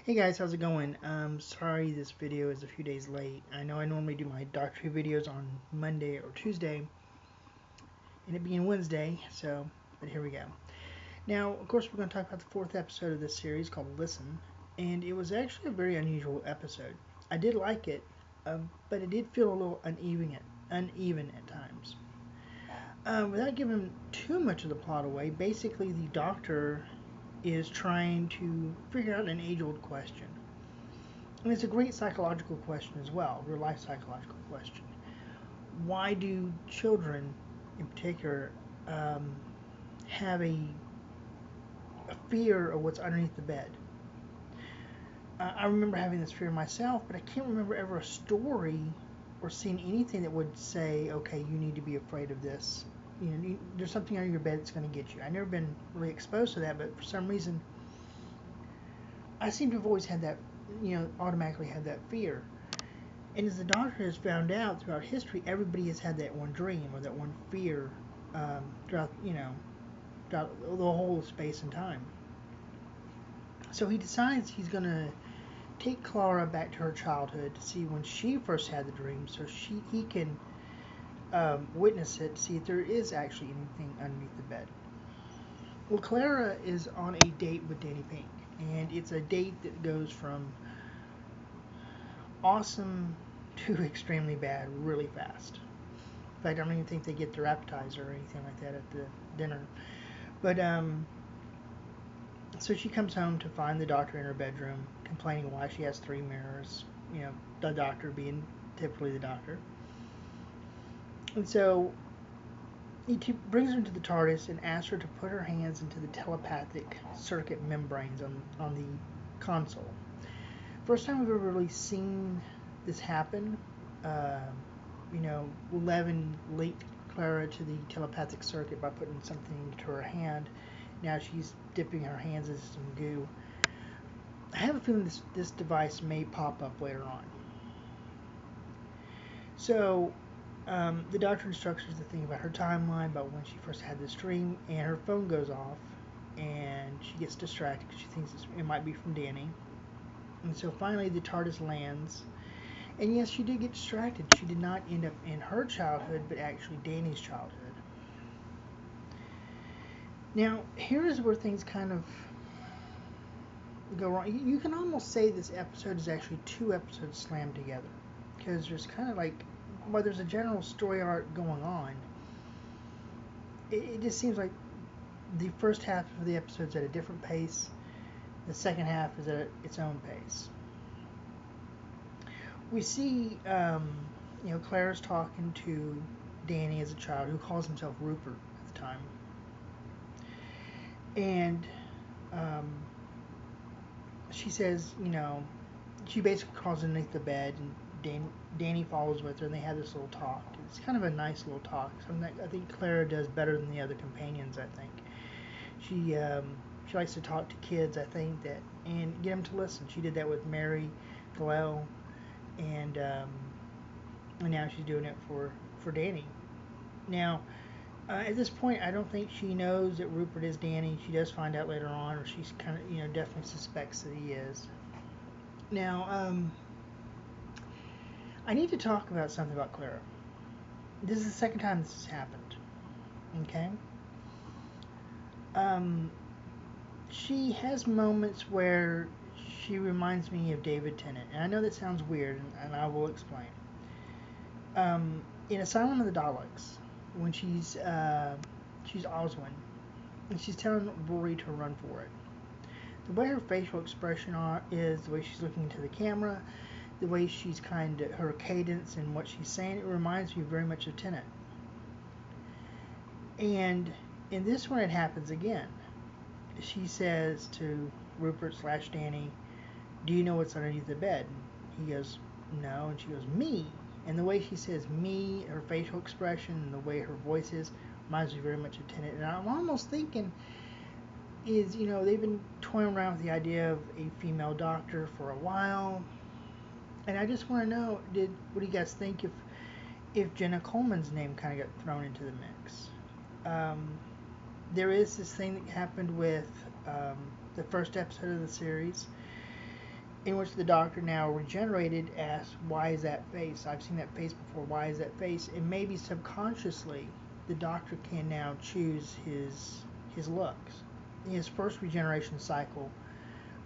Hey guys, how's it going? Sorry this video is a few days late. I know I normally do my Doctor Who videos on Monday or Tuesday, and it being Wednesday, but here we go. Now, of course, we're going to talk about the fourth episode of this series called Listen, and it was actually a very unusual episode. I did like it, but it did feel a little uneven at times. Without giving too much of the plot away, basically the Doctor is trying to figure out an age-old question. And it's a great psychological question as well, real life psychological question. Why do children, in particular, um, have a fear of what's underneath the bed? I remember having this fear myself, but I can't remember ever a story or seeing anything that would say, okay, you need to be afraid of this. There's something under your bed that's going to get you. I've never been really exposed to that, but for some reason, I seem to have always had that, automatically had that fear. And as the Doctor has found out throughout history, everybody has had that one dream or that one fear throughout the whole of space and time. So he decides he's going to take Clara back to her childhood to see when she first had the dream, so he can witness it, see if there is actually anything underneath the bed. Well, Clara is on a date with Danny Pink, and it's a date that goes from awesome to extremely bad really fast. In fact, I don't even think they get their appetizer or anything like that at the dinner. But so she comes home to find the Doctor in her bedroom, complaining why she has three mirrors. The Doctor being typically the Doctor. And so he brings her into the TARDIS and asks her to put her hands into the telepathic circuit membranes on the console. First time we've ever really seen this happen. Uh, Levin linked Clara to the telepathic circuit by putting something into her hand. Now she's dipping her hands in some goo. I have a feeling this device may pop up later on. So, the Doctor instructs her to think about her timeline, about when she first had this dream, and her phone goes off, and she gets distracted because she thinks it might be from Danny. And so finally the TARDIS lands. And yes, she did get distracted. She did not end up in her childhood, but actually Danny's childhood. Now, here is where things kind of go wrong. You can almost say this episode is actually two episodes slammed together. Because there's kind of like, while there's a general story arc going on, it just seems like the first half of the episode's at a different pace. The second half is at its own pace. We see, Clara's talking to Danny as a child, who calls himself Rupert at the time. And she says, she basically crawls underneath the bed, and Danny follows with her, and they have this little talk. It's kind of a nice little talk, something that I think Clara does better than the other companions, I think. She likes to talk to kids, I think, and get them to listen. She did that with Mary, Glenn, and now she's doing it for Danny. Now, at this point, I don't think she knows that Rupert is Danny. She does find out later on, or she's kind of, definitely suspects that he is. Now, I need to talk about something about Clara. This is the second time this has happened. Okay? She has moments where she reminds me of David Tennant. And I know that sounds weird, and I will explain. In Asylum of the Daleks, when she's Oswin, and she's telling Rory to run for it. The way her facial expression is, the way she's looking into the camera, the way she's her cadence and what she's saying, it reminds me very much of Tennant. And in this one, it happens again. She says to Rupert / Danny, "Do you know what's underneath the bed?" And he goes, "No." And she goes, "Me." And the way she says "me," her facial expression, and the way her voice is, reminds me very much of Tennant. And I'm almost thinking they've been toying around with the idea of a female Doctor for a while. And I just want to know, what do you guys think if Jenna Coleman's name kind of got thrown into the mix? There is this thing that happened with the first episode of the series. in which the Doctor, now regenerated, asks, "Why is that face? I've seen that face before. Why is that face?" And maybe subconsciously, the Doctor can now choose his looks. In his first regeneration cycle,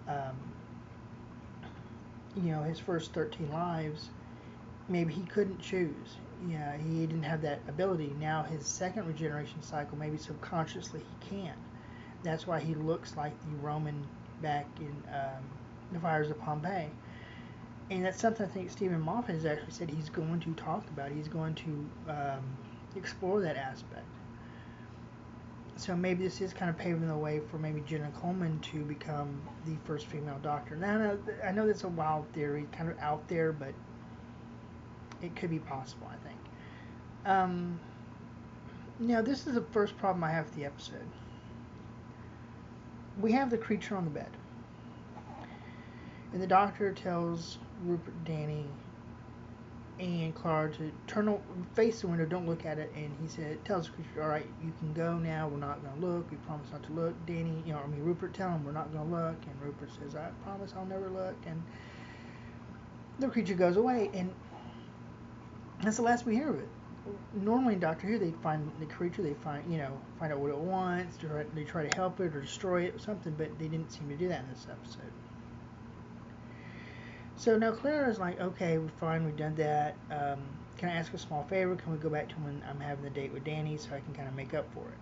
um, his first 13 lives, maybe he couldn't choose. Yeah, he didn't have that ability. Now his second regeneration cycle, maybe subconsciously he can. That's why he looks like the Roman back in the Fires of Pompeii. And that's something I think Stephen Moffat has actually said he's going to talk about. He's going to explore that aspect. So maybe this is kind of paving the way for maybe Jenna Coleman to become the first female Doctor. Now, I know that's a wild theory, kind of out there, but it could be possible, I think. Now, this is the first problem I have with the episode. We have the creature on the bed. And the Doctor tells Rupert, Danny, and Clara to face the window, don't look at it, and he tells the creature, "All right, you can go now. We're not going to look. We promise not to look." Rupert, tell him we're not going to look, and Rupert says, "I promise I'll never look." And the creature goes away, and that's the last we hear of it. Normally in Doctor Who, they find the creature, they find out what it wants, they try to help it or destroy it or something, but they didn't seem to do that in this episode. So now Clara's like, "Okay, we're fine, we've done that. Can I ask a small favor? Can we go back to when I'm having the date with Danny so I can kind of make up for it?"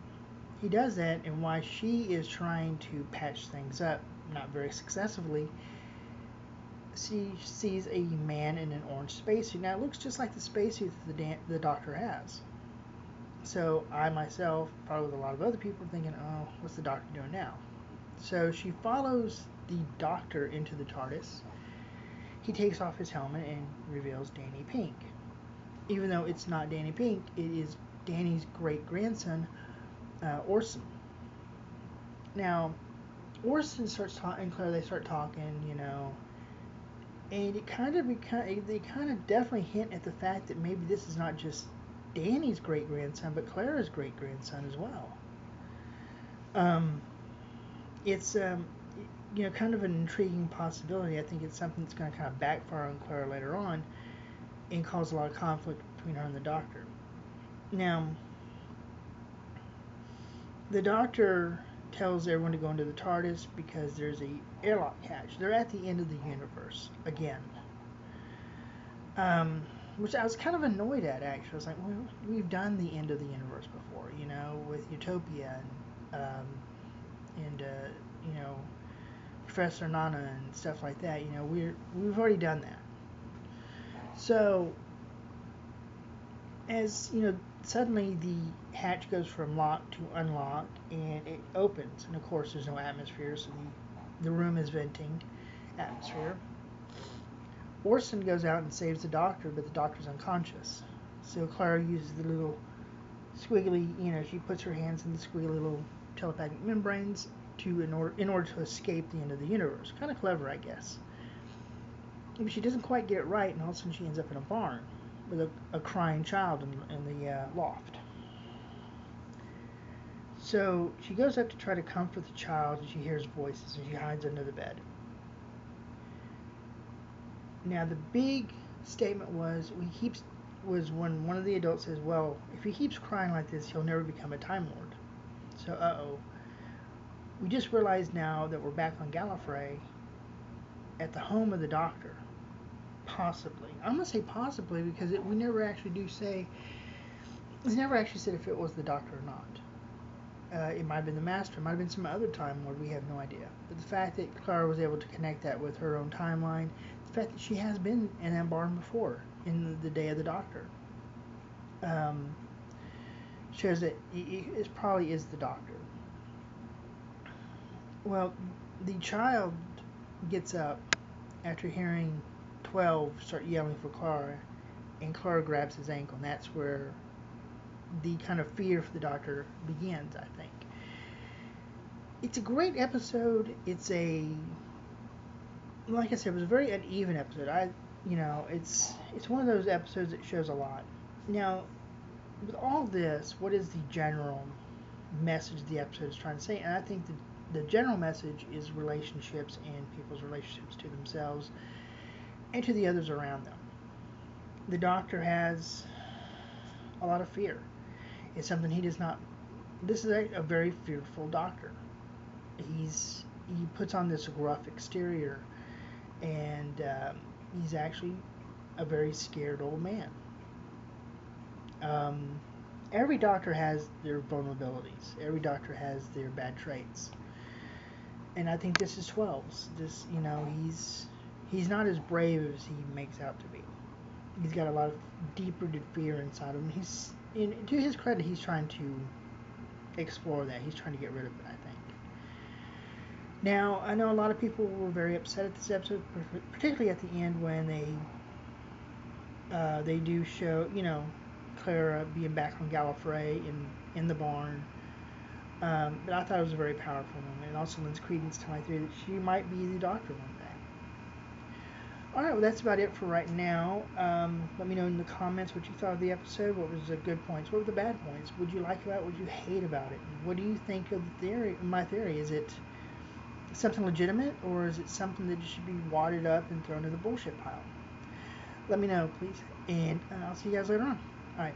He does that, and while she is trying to patch things up, not very successfully, she sees a man in an orange spacesuit. Now it looks just like the spacesuit that the Doctor has. So I myself, probably with a lot of other people, are thinking, "Oh, what's the Doctor doing now?" So she follows the Doctor into the TARDIS. He takes off his helmet and reveals Danny Pink. Even though it's not Danny Pink, it is Danny's great-grandson, Orson. Now, Orson starts talking, and Clara, they start talking, and they kind of definitely hint at the fact that maybe this is not just Danny's great-grandson, but Clara's great-grandson as well. It's kind of an intriguing possibility. I think it's something that's going to kind of backfire on Clara later on and cause a lot of conflict between her and the Doctor. Now, the Doctor tells everyone to go into the TARDIS because there's a airlock hatch. They're at the end of the universe again. Which I was kind of annoyed at, actually. I was like, well, we've done the end of the universe before, with Utopia and Professor Nana and stuff like that. We've already done that. So, as suddenly the hatch goes from lock to unlock, and it opens, and of course there's no atmosphere, so the room is venting atmosphere. Orson goes out and saves the Doctor, but the Doctor's unconscious. So Clara uses the little squiggly, she puts her hands in the squiggly little telepathic membranes in order to escape the end of the universe. Kind of clever, I guess. But she doesn't quite get it right, and all of a sudden she ends up in a barn with a crying child in the loft. So she goes up to try to comfort the child, and she hears voices, and she hides under the bed. Now the big statement was when one of the adults says, "Well, if he keeps crying like this, he'll never become a Time Lord." So we just realized now that we're back on Gallifrey at the home of the Doctor. Possibly. I'm going to say possibly because we never actually do say, it's never actually said if it was the Doctor or not. It might have been the Master, it might have been some other Time Lord, we have no idea. But the fact that Clara was able to connect that with her own timeline, the fact that she has been in that barn before, in the day of the Doctor, shows that it probably is the Doctor. Well, the child gets up after hearing 12 start yelling for Clara, and Clara grabs his ankle, and that's where the kind of fear for the Doctor begins, I think. It's a great episode. Like I said, it was a very uneven episode. It's one of those episodes that shows a lot. Now, with all this, what is the general message the episode is trying to say? And I think the general message is relationships and people's relationships to themselves and to the others around them. The Doctor has a lot of fear. It's something he does not. This is a very fearful Doctor. He puts on this gruff exterior, and he's actually a very scared old man. Every Doctor has their vulnerabilities. Every Doctor has their bad traits, and I think this is 12's. He's not as brave as he makes out to be. He's got a lot of deep-rooted fear inside him. To his credit, he's trying to explore that. He's trying to get rid of it, I think. Now, I know a lot of people were very upset at this episode, particularly at the end when they do show, Clara being back on Gallifrey in the barn. But I thought it was a very powerful moment. It also lends credence to my theory that she might be the Doctor one day. Alright, well that's about it for right now. Let me know in the comments what you thought of the episode. What was the good points? What were the bad points? What did you like about it? What did you hate about it? What do you think of the theory? My theory, is it something legitimate, or is it something that should be wadded up and thrown in the bullshit pile? Let me know, please, and I'll see you guys later on. Alright.